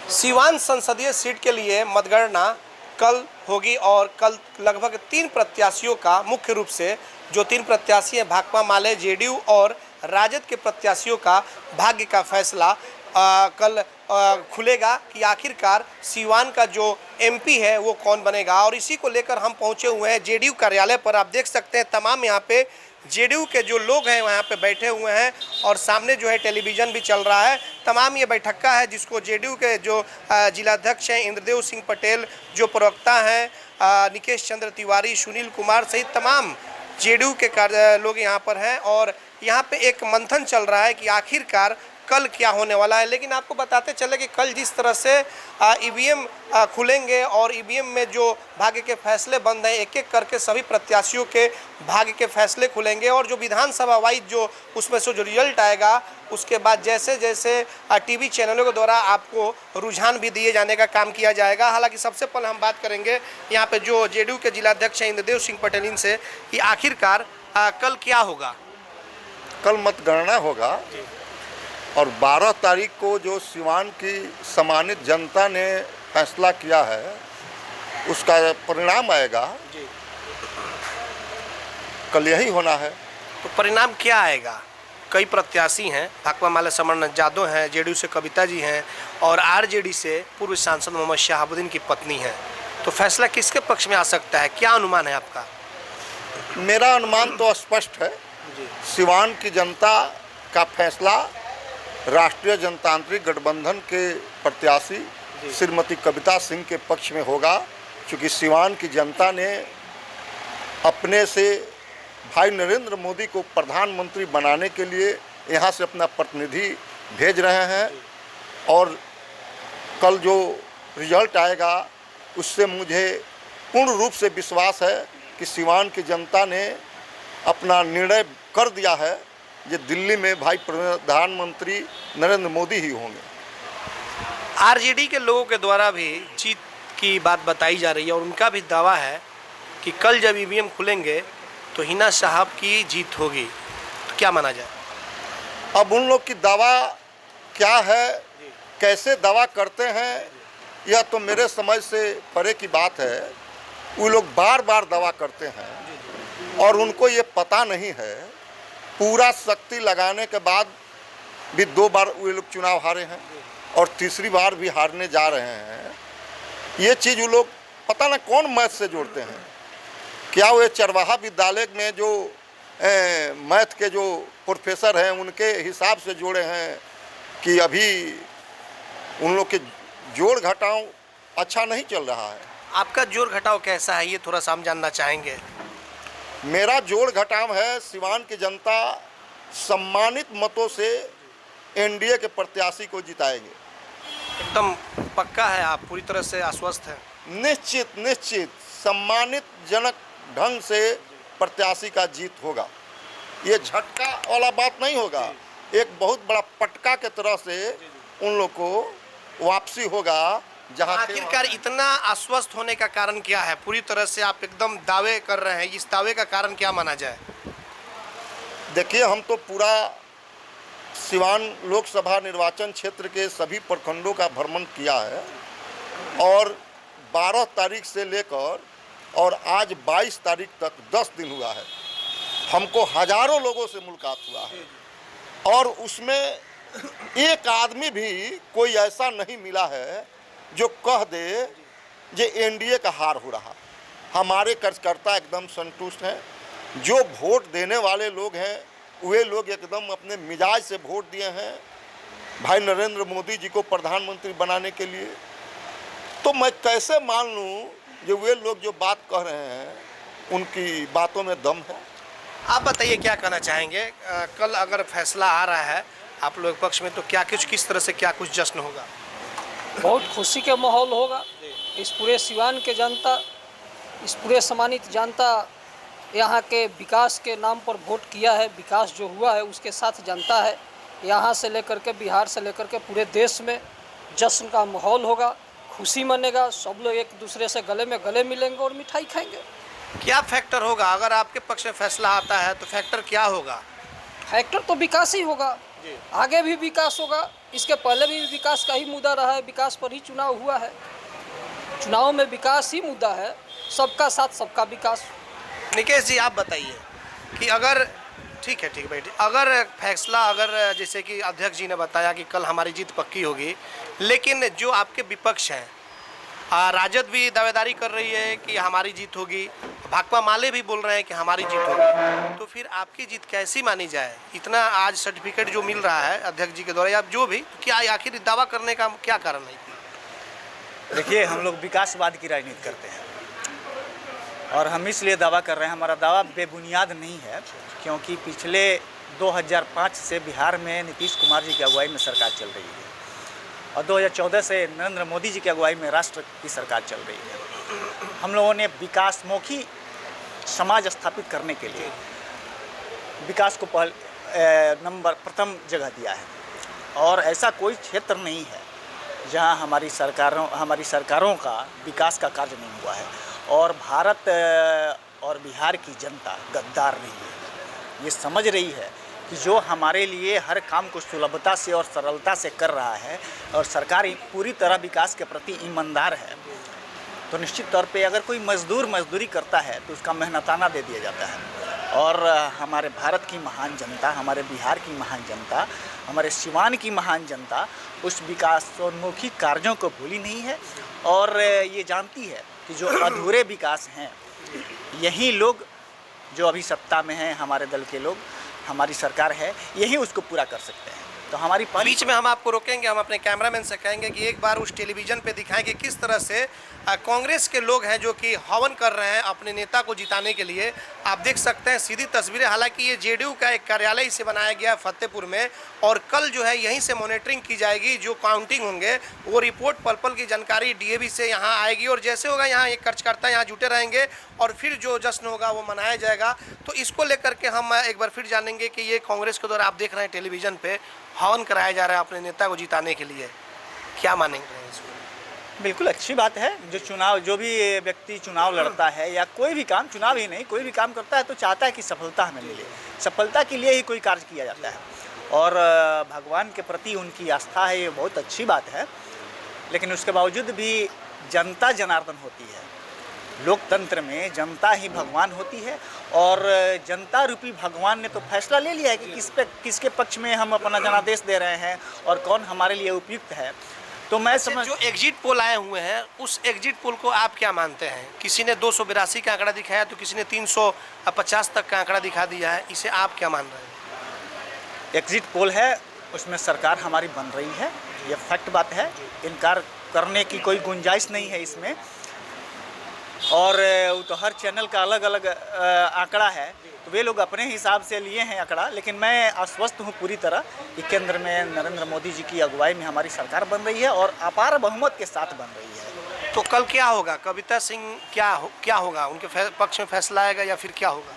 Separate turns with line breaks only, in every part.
सीवान संसदीय सीट के लिए मतगणना कल होगी और कल लगभग 3 प्रत्याशियों का मुख्य रूप से जो 3 प्रत्याशी हैं भाकपा माले, जेडीयू और राजद के प्रत्याशियों का भाग्य का फैसला कल खुलेगा कि आखिरकार सीवान का जो एमपी है वो कौन बनेगा। और इसी को लेकर हम पहुंचे हुए हैं जेडीयू कार्यालय पर। आप देख सकते हैं तमाम यहाँ पे जेडीयू के जो लोग हैं वहाँ पे बैठे हुए हैं और सामने जो है टेलीविज़न भी चल रहा है। तमाम ये बैठक्का है जिसको जेडीयू के जो जिलाध्यक्ष हैं इंद्रदेव सिंह पटेल, जो प्रवक्ता हैं निकेश चंद्र तिवारी, सुनील कुमार सहित तमाम जेडीयू के लोग यहाँ पर हैं और यहाँ पे एक मंथन चल रहा है कि आखिरकार कल क्या होने वाला है। लेकिन आपको बताते चले कि कल जिस तरह से ईवीएम खुलेंगे और ईवीएम में जो भाग्य के फैसले बंद हैं, एक एक करके सभी प्रत्याशियों के भाग्य के फैसले खुलेंगे और जो विधानसभा वाइज जो उसमें से जो रिजल्ट आएगा उसके बाद जैसे जैसे टीवी चैनलों के द्वारा आपको रुझान भी दिए जाने का काम किया जाएगा। हालांकि सबसे पहले हम बात करेंगे यहाँ पे जो जेडीयू के जिलाध्यक्ष हैं इंद्रदेव सिंह पटेल इनसे कि आखिरकार कल क्या होगा।
कल मतगणना होगा और 12 तारीख को जो सीवान की सम्मानित जनता ने फैसला किया है उसका परिणाम आएगा जी। कल यही होना है।
तो परिणाम क्या आएगा? कई प्रत्याशी हैं, भाकपा माले समरनाथ यादव हैं, जेडीयू से कविता जी हैं और आरजेडी से पूर्व सांसद मोहम्मद शहाबुद्दीन की पत्नी हैं। तो फैसला किसके पक्ष में आ सकता है, क्या अनुमान है आपका?
मेरा अनुमान तो स्पष्ट है जी। सीवान की जनता का फैसला राष्ट्रीय जनतांत्रिक गठबंधन के प्रत्याशी श्रीमती कविता सिंह के पक्ष में होगा, क्योंकि सीवान की जनता ने अपने से भाई नरेंद्र मोदी को प्रधानमंत्री बनाने के लिए यहाँ से अपना प्रतिनिधि भेज रहे हैं और कल जो रिजल्ट आएगा उससे मुझे पूर्ण रूप से विश्वास है कि सीवान की जनता ने अपना निर्णय कर दिया है ये दिल्ली में भाई प्रधानमंत्री नरेंद्र मोदी ही होंगे।
आरजेडी के लोगों के द्वारा भी जीत की बात बताई जा रही है और उनका भी दावा है कि कल जब ईवीएम खुलेंगे तो हिना साहब की जीत होगी। तो क्या माना जाए?
अब उन लोग की दावा क्या है, कैसे दावा करते हैं, यह तो मेरे समझ से परे की बात है। वो लोग बार बार दावा करते हैं और उनको ये पता नहीं है पूरा शक्ति लगाने के बाद भी 2 बार वे लोग चुनाव हारे हैं और तीसरी बार भी हारने जा रहे हैं। ये चीज़ वो लोग पता ना कौन मैथ से जोड़ते हैं। क्या वो चरवाहा विद्यालय में जो मैथ के जो प्रोफेसर हैं उनके हिसाब से जोड़े हैं कि अभी उन लोग के जोड़ घटाव अच्छा नहीं चल रहा है।
आपका जोड़ घटाव कैसा है ये थोड़ा सा हम जानना चाहेंगे।
मेरा जोड़ घटाव है सीवान की जनता सम्मानित मतों से एनडीए के प्रत्याशी को जिताएंगे।
एकदम पक्का है, आप पूरी तरह से आश्वस्त हैं?
निश्चित सम्मानित जनक ढंग से प्रत्याशी का जीत होगा। ये झटका वाला बात नहीं होगा, एक बहुत बड़ा पटका के तरह से उन लोग को वापसी होगा। जहाँ
आखिरकार इतना आश्वस्त होने का कारण क्या है? पूरी तरह से आप एकदम दावे कर रहे हैं, इस दावे का कारण क्या माना जाए?
देखिए, हम तो पूरा सीवान लोकसभा निर्वाचन क्षेत्र के सभी प्रखंडों का भ्रमण किया है और 12 तारीख से लेकर और आज 22 तारीख तक 10 दिन हुआ है। हमको हजारों लोगों से मुलाकात हुआ है और उसमें एक आदमी भी कोई ऐसा नहीं मिला है जो कह दे ये एनडीए का हार हो रहा। हमारे कार्यकर्ता एकदम संतुष्ट हैं। जो वोट देने वाले लोग हैं वे लोग एकदम अपने मिजाज से वोट दिए हैं भाई नरेंद्र मोदी जी को प्रधानमंत्री बनाने के लिए। तो मैं कैसे मान लूं जो वे लोग जो बात कह रहे हैं उनकी बातों में दम है।
आप बताइए क्या कहना चाहेंगे? कल अगर फैसला आ रहा है आप लोग पक्ष में तो क्या किस तरह से क्या कुछ जश्न होगा?
बहुत खुशी का माहौल होगा। इस पूरे सीवान के जनता, इस पूरे सम्मानित जनता यहाँ के विकास के नाम पर वोट किया है। विकास जो हुआ है उसके साथ जनता है। यहाँ से लेकर के बिहार से लेकर के पूरे देश में जश्न का माहौल होगा, खुशी मनेगा। सब लोग एक दूसरे से गले में गले मिलेंगे और मिठाई खाएंगे।
क्या फैक्टर होगा अगर आपके पक्ष में फैसला आता है तो फैक्टर क्या होगा?
फैक्टर तो विकास ही होगा। आगे भी विकास होगा। इसके पहले भी विकास का ही मुद्दा रहा है, विकास पर ही चुनाव हुआ है, चुनाव में विकास ही मुद्दा है, सबका साथ सबका विकास।
निकेश जी आप बताइए कि अगर ठीक है भाई, अगर फैसला अगर जैसे कि अध्यक्ष जी ने बताया कि कल हमारी जीत पक्की होगी, लेकिन जो आपके विपक्ष हैं, राजद भी दावेदारी कर रही है कि हमारी जीत होगी, भाकपा माले भी बोल रहे हैं कि हमारी जीत होगी, तो फिर आपकी जीत कैसी मानी जाए? इतना आज सर्टिफिकेट जो मिल रहा है अध्यक्ष जी के द्वारा या जो भी, क्या आखिर दावा करने का क्या कारण है?
देखिए, हम लोग विकासवाद की राजनीति करते हैं और हम इसलिए दावा कर रहे हैं, हमारा दावा बेबुनियाद नहीं है, क्योंकि पिछले 2005 से बिहार में नीतीश कुमार जी की अगुवाई में सरकार चल रही है और 2014 से नरेंद्र मोदी जी की अगुवाई में राष्ट्र की सरकार चल रही है। हम लोगों ने विकासमुखी समाज स्थापित करने के लिए विकास को प्रथम जगह दिया है और ऐसा कोई क्षेत्र नहीं है जहां हमारी सरकारों का विकास का कार्य नहीं हुआ है। और भारत और बिहार की जनता गद्दार नहीं है, ये समझ रही है कि जो हमारे लिए हर काम को सुलभता से और सरलता से कर रहा है और सरकार पूरी तरह विकास के प्रति ईमानदार है, तो निश्चित तौर पे अगर कोई मजदूर मजदूरी करता है तो उसका मेहनताना दे दिया जाता है। और हमारे भारत की महान जनता, हमारे बिहार की महान जनता, हमारे सिवान की महान जनता उस विकासोन्मुखी कार्यों को भूली नहीं है और ये जानती है कि जो अधूरे विकास हैं, यही लोग जो अभी सत्ता में हैं, हमारे दल के लोग, हमारी सरकार है, यही उसको पूरा कर सकते हैं। तो हमारी
बीच में हम आपको रोकेंगे, हम अपने कैमरामैन से कहेंगे कि एक बार उस टेलीविज़न पे दिखाएं कि किस तरह से कांग्रेस के लोग हैं जो कि हवन कर रहे हैं अपने नेता को जिताने के लिए। आप देख सकते हैं सीधी तस्वीरें, हालांकि ये जेडीयू का एक कार्यालय इसे बनाया गया है फतेहपुर में और कल जो है यहीं से मॉनिटरिंग की जाएगी, जो काउंटिंग होंगे वो रिपोर्ट पल पल की जानकारी डीएवी से यहाँ आएगी और जैसे होगा यहाँ एक कार्यकर्ता यहाँ जुटे रहेंगे और फिर जो जश्न होगा वो मनाया जाएगा। तो इसको लेकर के हम एक बार फिर जानेंगे कि ये कांग्रेस के द्वारा आप देख रहे हैं टेलीविज़न पे हवन कराया जा रहा है अपने नेता को जिताने के लिए, क्या मानेंगे इसको?
बिल्कुल अच्छी बात है। जो भी व्यक्ति चुनाव लड़ता है या कोई भी काम, चुनाव ही नहीं कोई भी काम करता है तो चाहता है कि सफलता हमें मिले, सफलता के लिए ही कोई कार्य किया जाता है और भगवान के प्रति उनकी आस्था है, ये बहुत अच्छी बात है। लेकिन उसके बावजूद भी जनता जनार्दन होती है, लोकतंत्र में जनता ही भगवान होती है और जनता रूपी भगवान ने तो फैसला ले लिया है कि किसके पक्ष में हम अपना जनादेश दे रहे हैं और कौन हमारे लिए उपयुक्त है। तो मैं समझ
जो एग्जिट पोल आए हुए हैं उस एग्जिट पोल को आप क्या मानते हैं? किसी ने 282 का आंकड़ा दिखाया तो किसी ने 350 तक का आंकड़ा दिखा दिया है, इसे आप क्या मान रहे हैं?
एग्जिट पोल है, उसमें सरकार हमारी बन रही है, ये फैक्ट बात है, इनकार करने की कोई गुंजाइश नहीं है इसमें। और तो हर चैनल का अलग अलग आंकड़ा है, तो वे लोग अपने हिसाब से लिए हैं आंकड़ा, लेकिन मैं आश्वस्त हूँ पूरी तरह कि केंद्र में नरेंद्र मोदी जी की अगुवाई में हमारी सरकार बन रही है और अपार बहुमत के साथ बन रही है।
तो कल क्या होगा? कविता सिंह क्या होगा? उनके पक्ष में फैसला आएगा या फिर क्या होगा?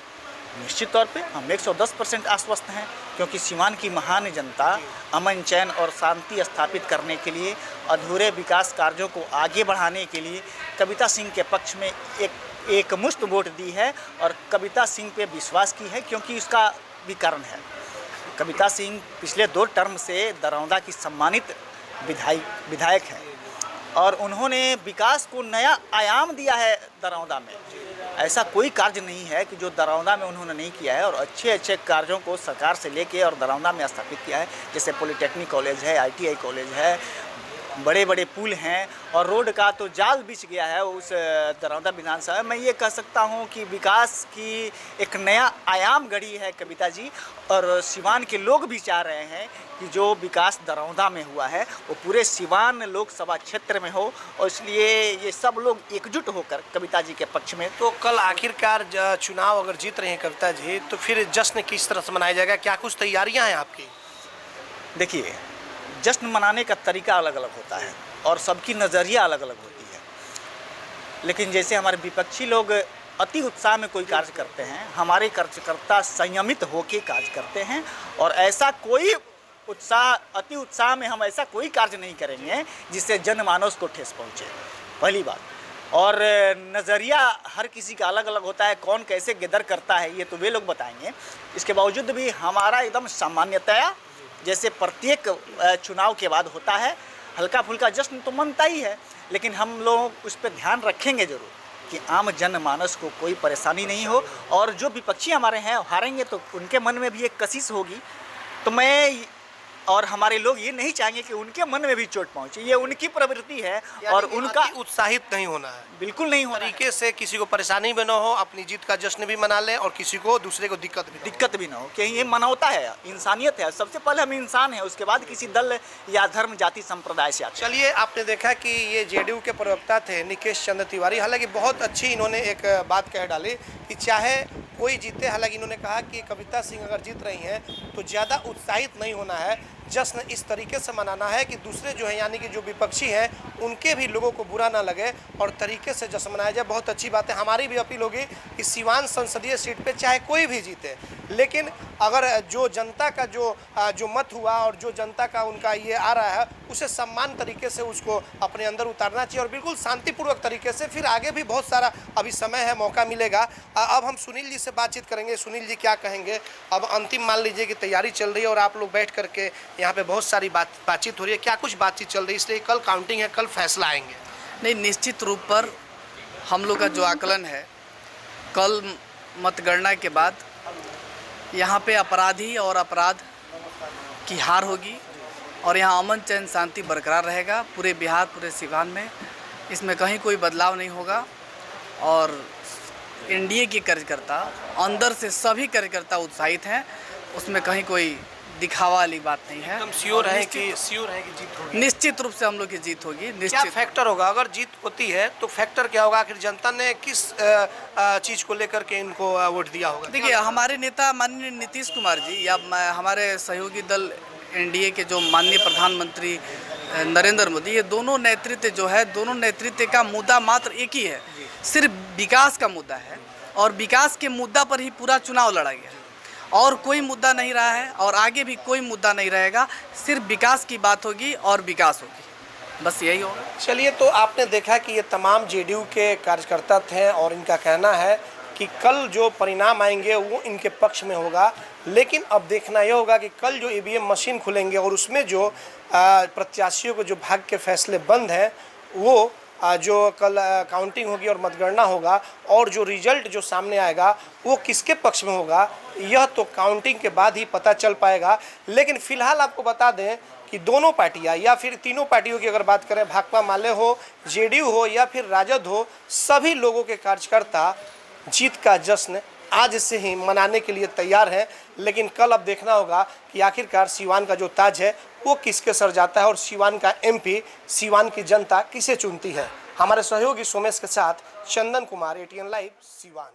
निश्चित तौर पे हम 110% आश्वस्त हैं, क्योंकि सिवान की महान जनता अमन चैन और शांति स्थापित करने के लिए, अधूरे विकास कार्यों को आगे बढ़ाने के लिए कविता सिंह के पक्ष में एक मुश्त वोट दी है और कविता सिंह पे विश्वास की है, क्योंकि इसका भी कारण है। कविता सिंह पिछले 2 टर्म से दरौंदा की सम्मानित विधायक हैं और उन्होंने विकास को नया आयाम दिया है दरौंदा में। ऐसा कोई कार्य नहीं है कि जो दरौंदा में उन्होंने नहीं किया है और अच्छे कार्यों को सरकार से लेके और दरौंदा में स्थापित किया है। जैसे पॉलिटेक्निक कॉलेज है, ITI कॉलेज है, बड़े बड़े पुल हैं और रोड का तो जाल बिछ गया है उस दरौंदा विधानसभा। मैं ये कह सकता हूँ कि विकास की एक नया आयाम गढ़ी है कविता जी और सिवान के लोग भी चाह रहे हैं कि जो विकास दरौंदा में हुआ है वो पूरे सिवान लोकसभा क्षेत्र में हो और इसलिए ये सब लोग एकजुट होकर कविता जी के पक्ष में।
तो कल आखिरकार चुनाव अगर जीत रहे हैं कविता जी, तो फिर जश्न किस तरह से मनाया जाएगा? क्या कुछ तैयारियां हैं आपकी?
देखिए, जश्न मनाने का तरीका अलग अलग होता है और सबकी नज़रिया अलग अलग होती है, लेकिन जैसे हमारे विपक्षी लोग अति उत्साह में कोई कार्य करते हैं, हमारे कार्यकर्ता संयमित होकर कार्य करते हैं और ऐसा कोई अति उत्साह में हम ऐसा कोई कार्य नहीं करेंगे जिससे जनमानस को ठेस पहुँचे, पहली बात। और नज़रिया हर किसी का अलग अलग होता है, कौन कैसे गिदर करता है ये तो वे लोग बताएंगे। इसके बावजूद भी हमारा एकदम सामान्यतया जैसे प्रत्येक चुनाव के बाद होता है, हल्का फुल्का जश्न तो मनता ही है, लेकिन हम लोग उस पर ध्यान रखेंगे ज़रूर कि आम जनमानस को कोई परेशानी नहीं हो। और जो विपक्षी हमारे हैं हारेंगे तो उनके मन में भी एक कशिश होगी। तो मैं और हमारे लोग ये नहीं चाहेंगे कि उनके मन में भी चोट पहुंचे, ये उनकी प्रवृत्ति है और उनका
उत्साहित नहीं होना है,
बिल्कुल नहीं होना है।
तरीके से किसी को परेशानी भी ना हो, अपनी जीत का जश्न भी मना ले और किसी को दूसरे को दिक्कत भी
ना हो कि ये मनौता है, इंसानियत है। सबसे पहले हम इंसान हैं, उसके बाद किसी दल या धर्म जाति संप्रदाय से आते।
चलिए, आपने देखा कि ये जेडीयू के प्रवक्ता थे निकेश चंद्र तिवारी। हालांकि बहुत अच्छी इन्होंने एक बात कह डाली कि चाहे कोई जीते, हालांकि इन्होंने कहा कि कविता सिंह अगर जीत रही हैं तो ज़्यादा उत्साहित नहीं होना है, जश्न इस तरीके से मनाना है कि दूसरे जो हैं यानी कि जो विपक्षी हैं उनके भी लोगों को बुरा ना लगे और तरीके से जश्न मनाया जाए। बहुत अच्छी बात है। हमारी भी अपील होगी कि सीवान संसदीय सीट पे चाहे कोई भी जीते, लेकिन अगर जो जनता का जो मत हुआ और जो जनता का उनका ये आ रहा है उसे सम्मान तरीके से उसको अपने अंदर उतारना चाहिए और बिल्कुल शांतिपूर्वक तरीके से। फिर आगे भी बहुत सारा अभी समय है, मौका मिलेगा। अब हम सुनील जी से बातचीत करेंगे। सुनील जी क्या कहेंगे? अब अंतिम मान लीजिए कि तैयारी चल रही है और आप लोग बैठ करके यहाँ पे बहुत सारी बातचीत हो रही है, क्या कुछ बातचीत चल रही है? इसलिए कल काउंटिंग है, कल फैसला आएंगे।
नहीं, निश्चित रूप पर हम लोग का जो आकलन है, कल मतगणना के बाद यहाँ पे अपराधी और अपराध की हार होगी और यहाँ अमन चैन शांति बरकरार रहेगा पूरे बिहार, पूरे सिवान में। इसमें कहीं कोई बदलाव नहीं होगा और एनडीए के कार्यकर्ता अंदर से सभी कार्यकर्ता उत्साहित हैं, उसमें कहीं कोई दिखावा वाली बात नहीं है।
हम श्योर है कि जीत होगी।
निश्चित रूप से हम लोग की जीत होगी।
क्या
निश्चित
फैक्टर होगा अगर जीत होती है तो? फैक्टर क्या होगा? आखिर जनता ने किस चीज़ को लेकर के इनको वोट दिया होगा?
देखिए, हमारे नेता माननीय नीतीश कुमार जी या हमारे सहयोगी दल एनडीए के जो माननीय प्रधानमंत्री नरेंद्र मोदी, ये दोनों नेतृत्व जो है, दोनों नेतृत्व का मुद्दा मात्र एक ही है, सिर्फ विकास का मुद्दा है और विकास के मुद्दा पर ही पूरा चुनाव लड़ा गया और कोई मुद्दा नहीं रहा है और आगे भी कोई मुद्दा नहीं रहेगा। सिर्फ विकास की बात होगी और विकास होगी, बस यही होगा।
चलिए, तो आपने देखा कि ये तमाम जेडीयू के कार्यकर्ता थे और इनका कहना है कि कल जो परिणाम आएंगे वो इनके पक्ष में होगा। लेकिन अब देखना यह होगा कि कल जो ईवीएम मशीन खुलेंगे और उसमें जो प्रत्याशियों को जो भाग्य के फैसले बंद हैं वो जो कल काउंटिंग होगी और मतगणना होगा और जो रिजल्ट जो सामने आएगा वो किसके पक्ष में होगा यह तो काउंटिंग के बाद ही पता चल पाएगा। लेकिन फिलहाल आपको बता दें कि दोनों पार्टियां या फिर तीनों पार्टियों की अगर बात करें, भाकपा माले हो, जेडीयू हो या फिर राजद हो, सभी लोगों के कार्यकर्ता जीत का जश्न आज से ही मनाने के लिए तैयार हैं। लेकिन कल अब देखना होगा कि आखिरकार सीवान का जो ताज है वो किसके सर जाता है और सीवान का एमपी, सीवान की जनता किसे चुनती है। हमारे सहयोगी सोमेश के साथ चंदन कुमार, ATN लाइव, सीवान।